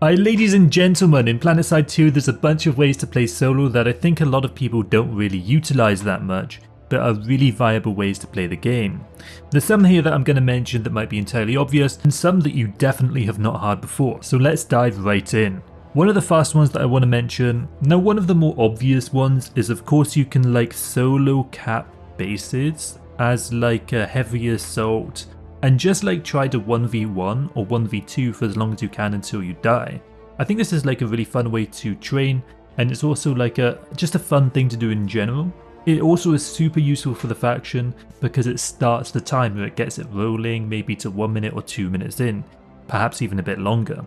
Alright, ladies and gentlemen, in Planetside 2 there's a bunch of ways to play solo that I think a lot of people don't really utilise that much, but are really viable ways to play the game. There's some here that I'm going to mention that might be entirely obvious, and some that you definitely have not heard before, so let's dive right in. One of the first ones that I want to mention, now one of the more obvious ones is of course you can like solo cap bases as like a heavy assault, and just like try to 1v1 or 1v2 for as long as you can until you die. I think this is like a really fun way to train, and it's also like just a fun thing to do in general. It also is super useful for the faction because it starts the timer, it gets it rolling maybe to 1 minute or 2 minutes in, perhaps even a bit longer.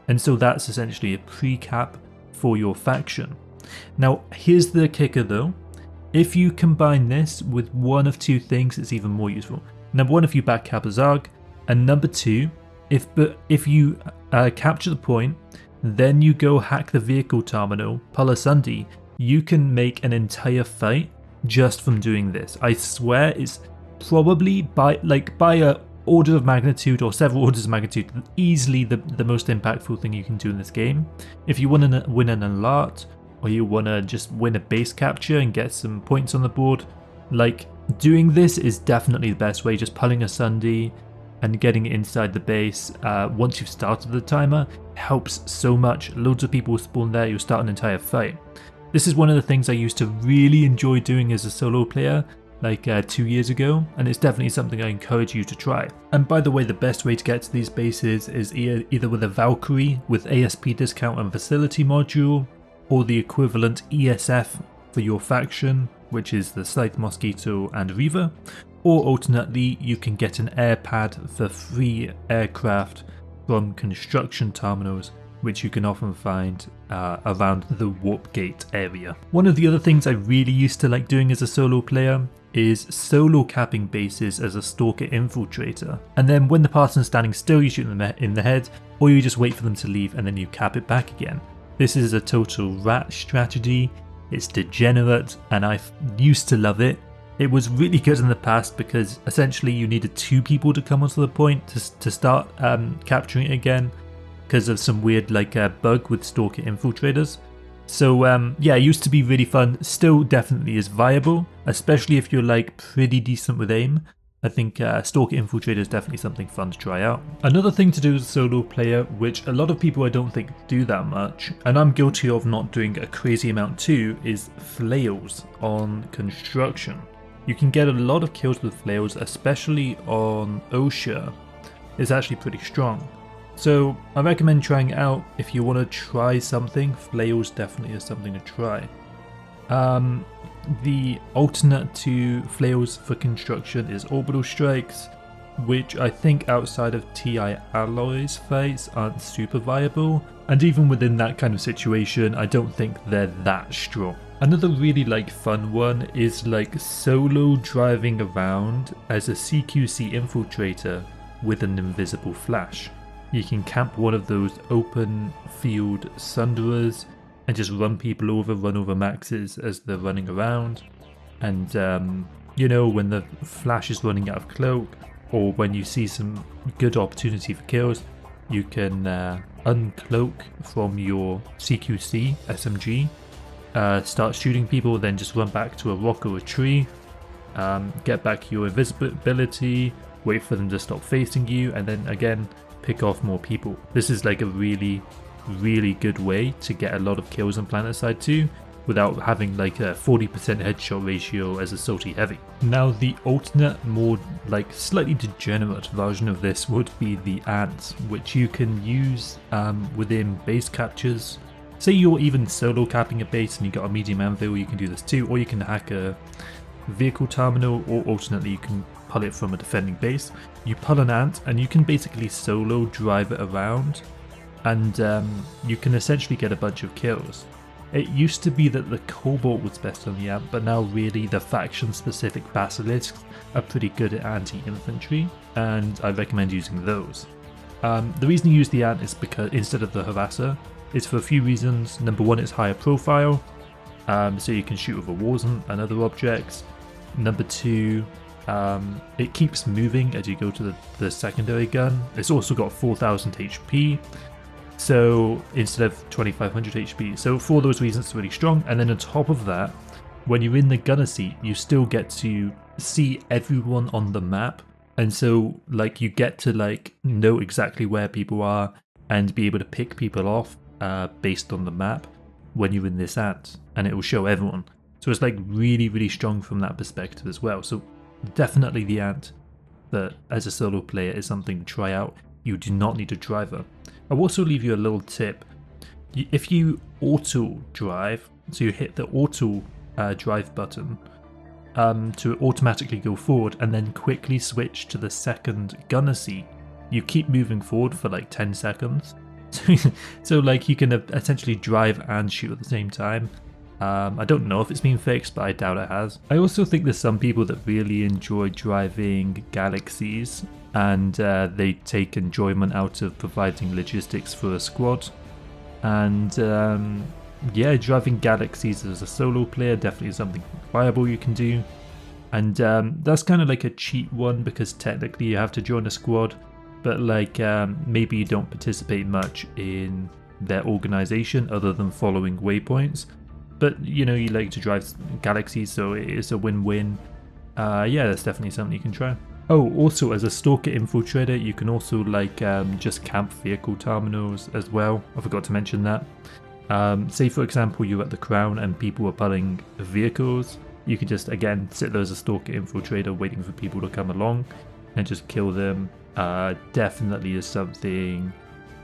And so that's essentially a pre-cap for your faction. Now here's the kicker though, if you combine this with one of two things it's even more useful. Number one, if you back cap a Zarg, and number two, if you capture the point, then you go hack the vehicle terminal, pull a Sunday, you can make an entire fight just from doing this. I swear it's probably by a order of magnitude or several orders of magnitude easily the most impactful thing you can do in this game. If you want to win an alert, or you want to just win a base capture and get some points on the board, like doing this is definitely the best way. Just pulling a Sunday and getting it inside the base once you've started the timer helps so much. Loads of people spawn there, you'll start an entire fight. This is one of the things I used to really enjoy doing as a solo player like 2 years ago, and it's definitely something I encourage you to try. And by the way, the best way to get to these bases is either with a Valkyrie with ASP discount and facility module, or the equivalent ESF for your faction, which is the Scythe, Mosquito and Reaver, or alternately you can get an air pad for free aircraft from construction terminals, which you can often find around the warp gate area. One of the other things I really used to like doing as a solo player is solo capping bases as a Stalker Infiltrator, and then when the person's standing still you shoot them in the head, or you just wait for them to leave and then you cap it back again. This is a total rat strategy. It's degenerate and I used to love it. It was really good in the past because essentially you needed 2 people to come onto the point to start capturing it again because of some weird bug with Stalker Infiltrators. So yeah, it used to be really fun, still definitely is viable, especially if you're like pretty decent with aim. I think Stalker Infiltrator is definitely something fun to try out. Another thing to do as a solo player, which a lot of people I don't think do that much, and I'm guilty of not doing a crazy amount too, is flails on construction. You can get a lot of kills with flails, especially on OSHA. It's actually pretty strong. So I recommend trying it out. If you want to try something, flails definitely is something to try. The alternate to flails for construction is Orbital Strikes, which I think outside of TI alloys fights aren't super viable, and even within that kind of situation I don't think they're that strong. Another really fun one is solo driving around as a CQC infiltrator with an invisible flash. You can camp one of those open field sunderers and just run people over, run over maxes as they're running around. And you know, when the flash is running out of cloak, or when you see some good opportunity for kills, you can uncloak from your CQC SMG, start shooting people, then just run back to a rock or a tree, get back your invisibility, wait for them to stop facing you, and then again pick off more people. This is like a really good way to get a lot of kills on Planetside 2 without having like a 40% headshot ratio as a salty heavy. Now the alternate, more slightly degenerate version of this would be the ants, which you can use within base captures. Say you're even solo capping a base and you got a medium anvil, you can do this too, or you can hack a vehicle terminal, or alternately you can pull it from a defending base. You pull an ant and you can basically solo drive it around, and you can essentially get a bunch of kills. It used to be that the Cobalt was best on the ant, but now really the faction specific basilisks are pretty good at anti-infantry, and I recommend using those. The reason you use the ant is because instead of the harasser, it's for a few reasons. Number one, it's higher profile, so you can shoot over walls and other objects. Number two, it keeps moving as you go to the secondary gun. It's also got 4000 HP, So instead of 2500 HP. So for those reasons, it's really strong. And then on top of that, when you're in the gunner seat, you still get to see everyone on the map. And so like you get to like know exactly where people are and be able to pick people off based on the map when you're in this ant, and it will show everyone. So it's like really, really strong from that perspective as well. So definitely the ant that as a solo player is something to try out. You do not need a driver. I'll also leave you a little tip. If you auto drive, so you hit the auto drive button to automatically go forward and then quickly switch to the second gunner seat, you keep moving forward for like 10 seconds. So like you can essentially drive and shoot at the same time. I don't know if it's been fixed, but I doubt it has. I also think there's some people that really enjoy driving galaxies, and they take enjoyment out of providing logistics for a squad. And yeah, driving galaxies as a solo player definitely is something viable you can do. And that's kind of like a cheat one because technically you have to join a squad, but like maybe you don't participate much in their organization other than following waypoints. But you know, you like to drive galaxies, so it's a win-win. Yeah, that's definitely something you can try. Oh, also as a Stalker Infiltrator, you can also like just camp vehicle terminals as well. I forgot to mention that. Say for example you're at the Crown and people are pulling vehicles, you could just again sit there as a Stalker Infiltrator waiting for people to come along and just kill them. Definitely is something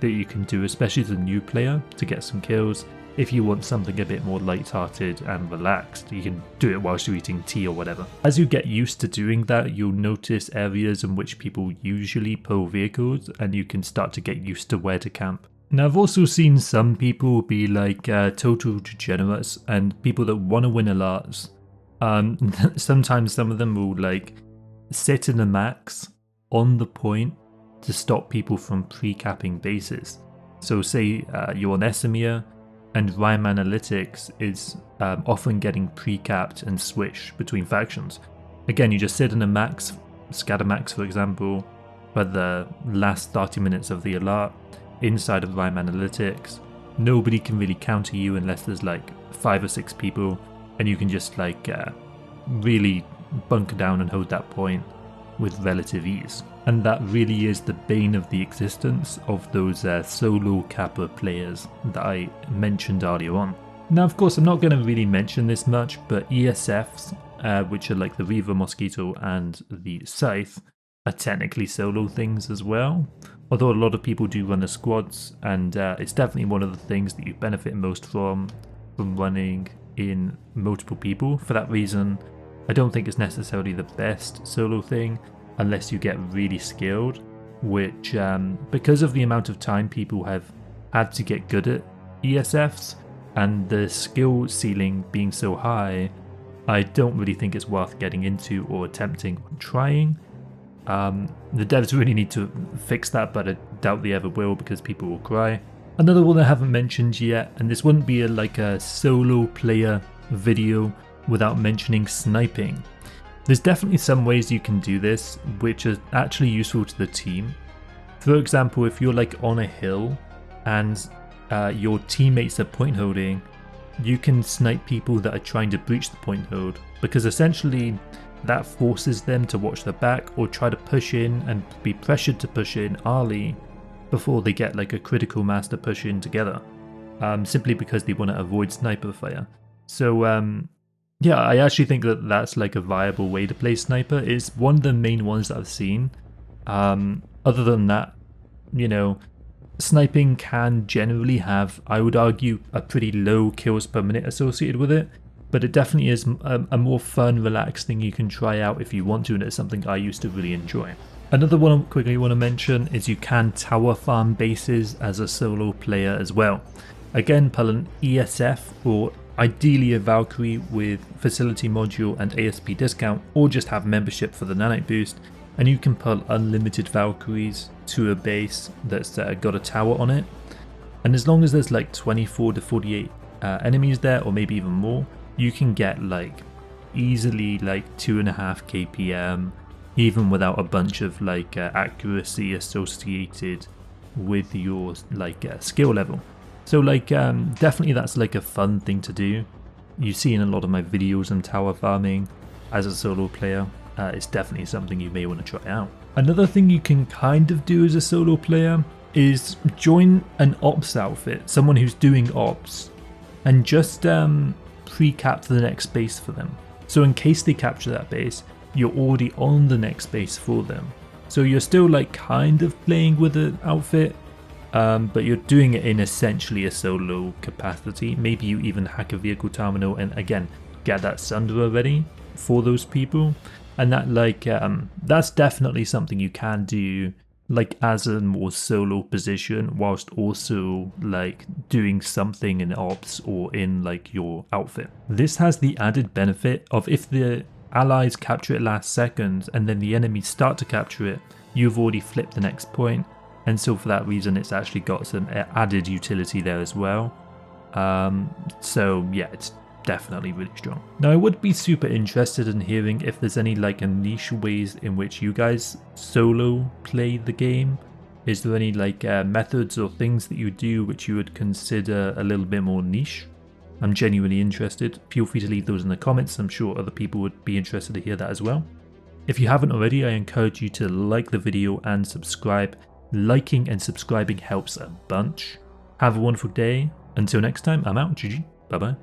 that you can do, especially as a new player, to get some kills. If you want something a bit more light-hearted and relaxed, you can do it whilst you're eating tea or whatever. As you get used to doing that, you'll notice areas in which people usually pull vehicles, and you can start to get used to where to camp. Now, I've also seen some people be like total degenerates and people that want to win alerts. Sometimes some of them will like sit in the max on the point to stop people from pre-capping bases. So say you're on Esamir, and Rhyme Analytics is often getting pre-capped and switched between factions. Again, you just sit in a max, scatter max for example, for the last 30 minutes of the alert inside of Rhyme Analytics. Nobody can really counter you unless there's like 5 or 6 people, and you can just like really bunker down and hold that point with relative ease. And that really is the bane of the existence of those solo capper players that I mentioned earlier on. Now of course I'm not going to really mention this much, but ESFs, which are like the Reaver Mosquito and the Scythe, are technically solo things as well. Although a lot of people do run the squads, and it's definitely one of the things that you benefit most from running in multiple people. For that reason, I don't think it's necessarily the best solo thing, unless you get really skilled, which because of the amount of time people have had to get good at ESFs and the skill ceiling being so high, I don't really think it's worth getting into or attempting or trying. The devs really need to fix that, but I doubt they ever will because people will cry. Another one I haven't mentioned yet, and this wouldn't be like a solo player video without mentioning sniping. There's definitely some ways you can do this which are actually useful to the team. For example, if you're like on a hill and your teammates are point holding, you can snipe people that are trying to breach the point hold, because essentially that forces them to watch their back or try to push in and be pressured to push in early before they get like a critical mass to push in together, simply because they want to avoid sniper fire. So yeah, I actually think that that's like a viable way to play sniper. It's one of the main ones that I've seen. Other than that, you know, sniping can generally have, I would argue, a pretty low kills per minute associated with it, but it definitely is a more fun, relaxed thing you can try out if you want to, and it's something I used to really enjoy. Another one I quickly want to mention is you can tower farm bases as a solo player as well. Again, pull an ESF or ideally a Valkyrie with facility module and ASP discount, or just have membership for the nanite boost, and you can pull unlimited Valkyries to a base that's got a tower on it. And as long as there's like 24 to 48 enemies there, or maybe even more, you can get like easily like 2.5 kpm, even without a bunch of like accuracy associated with your like skill level. So like definitely that's like a fun thing to do. You see in a lot of my videos on tower farming as a solo player. It's definitely something you may want to try out. Another thing you can kind of do as a solo player is join an ops outfit, someone who's doing ops, and just pre-cap the next base for them. So in case they capture that base, you're already on the next base for them. So you're still like kind of playing with an outfit, but you're doing it in essentially a solo capacity. Maybe you even hack a vehicle terminal and again get that Sundra ready for those people. And that like that's definitely something you can do like as a more solo position whilst also like doing something in ops or in like your outfit. This has the added benefit of if the allies capture it last second and then the enemies start to capture it, you've already flipped the next point, and so for that reason it's actually got some added utility there as well. So yeah, it's definitely really strong. Now I would be super interested in hearing if there's any like a niche ways in which you guys solo play the game. Is there any like methods or things that you do which you would consider a little bit more niche? I'm genuinely interested. Feel free to leave those in the comments. I'm sure other people would be interested to hear that as well. If you haven't already, I encourage you to like the video and subscribe. Liking and subscribing helps a bunch. Have a wonderful day. Until next time, I'm out. GG. Bye bye.